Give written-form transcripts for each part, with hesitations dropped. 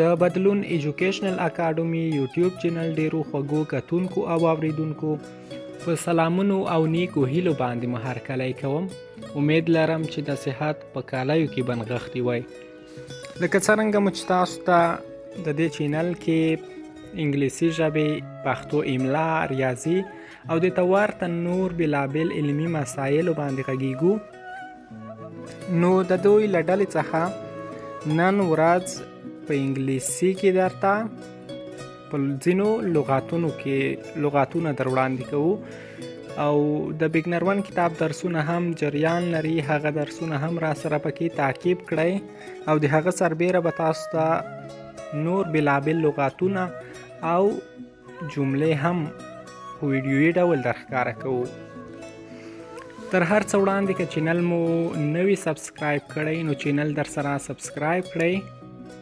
د بدلون ایجوکیشنل اکاډمي یوټیوب چینل ډیرو خوږو کتونکو او اوریدونکو په سلامونو او نیکو هیلو باندې مو هرکلی کوم. امید لرم چې د صحت په کالیو کې بنغښتي وای. لکه څرنګه مو چې تاسو ته د دې چینل کې انګلیسي ژبې، پښتو املا، ریاضي او د ته ورته نور بېلابېل علمي مسایلو باندې غږیږو، نو د دوی له ډلې څخه نن ورځ په انګلیسي کې درته په ځینو لغاتونه در وړاندې کوو او د بګنر ون کتاب درسونه هم جریان لري. هغه درسونه هم را سره پکې تعقیب کړئ او د هغه سربیره به تاسو ته نور بېلابېل لغاتونه او جملې هم په ویډیویي ډول در ښکاره کوو. تر هر څه وړاندې که چینل مو نوي سبسکرايب کړئ نو چینل در سره سبسکرايب کړئ،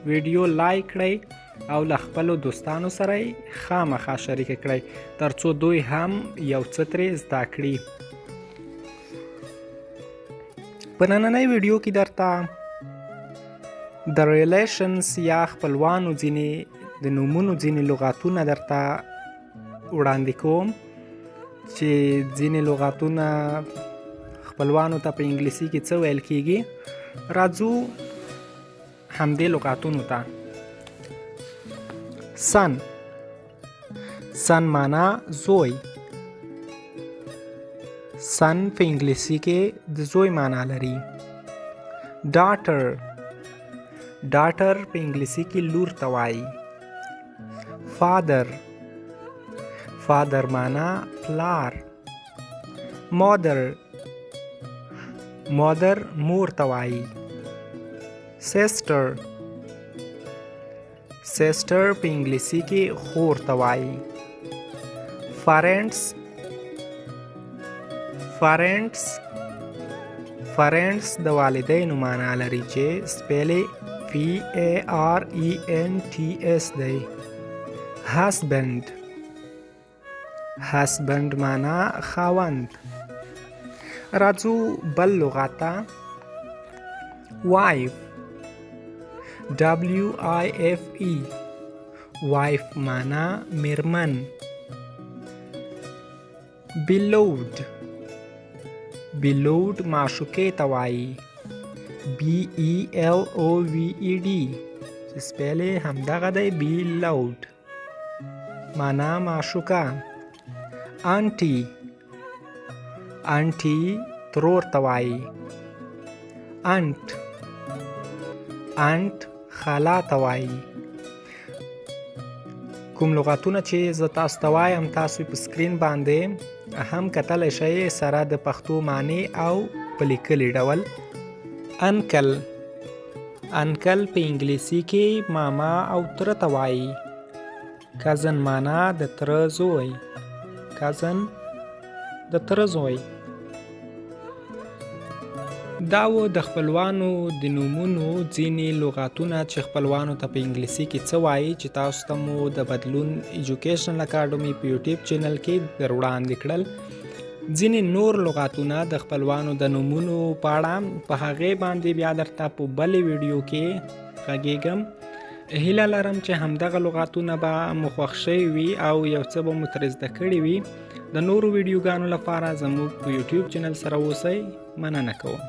ویډیو لایک کړئ او له خپلو دوستانو سره یې خامخا شریکه کړئ تر څو دوی هم یو څه ترې زده کړي. په نننۍ ویډیو کې درته د ریلیشنز یا خپلوانو ځینې د نومونو ځینې لغاتونه درته وړاندې کوم چې ځینې لغاتونه خپلوانو ته په انګلیسي کې څه ویل کیږي. راځو همدې لغاتونو ته. سن، سن معنا زوی. سن په انګلیسي کې د زوی معنا لري. ډاټر، ډاټر په انګلیسي کې لور ته وایي. فادر، فادر معنا پلار. مادر، مادر مور ته وایي. سیسټر، سیسټر په انګلیسي کې خور ته وایي. فرینډز، فرینډز، فرینډز د والدینو معنا لري چې سپیل PARENTS دی. هسبند، هسبند معنا خاوند. راځو بل لغات ته. وایف، WIFE، وایف معنا میرمن. بیلوډ، بیلوډ معشوقې ته وایي. BELOVED چې سپیل یې همدغه دی، بیلوډ معنا معشوقه. آنټي، آنټي ترور ته وایي. انټ، انټ خالا ته وایي. کوم لغاتونه چې زه تاسو ته وایم تاسو په سکرین باندې هم کتلی شئ سره د پښتو معنی او په لیکلي ډول. انکل، انکل په انګلیسي کې ماما او تره ته وایي. کزن معنا د تره زوی، کزن د تره زوی. دا و د خپلوانو د نومونو ځینې لغاتونه چې خپلوانو ته په انګلیسي کې څه وایي چې تاسو ته مو د بدلون ایجوکیشنل اکاډمي په یوټیوب چینل کې در وړاندې کړل. ځینې نور لغاتونه د خپلوانو د نومونو په اړه په هغې باندې بیا درته په بلې ویډیو کې غږیږم. هیله لرم چې همدغه لغاتونه به مو خوښ شوي وي او یو څه به مو ترې زده کړي وي. د نورو ویډیوګانو لپاره زموږ په یوټیوب چینل سره اوسئ. مننه کوم.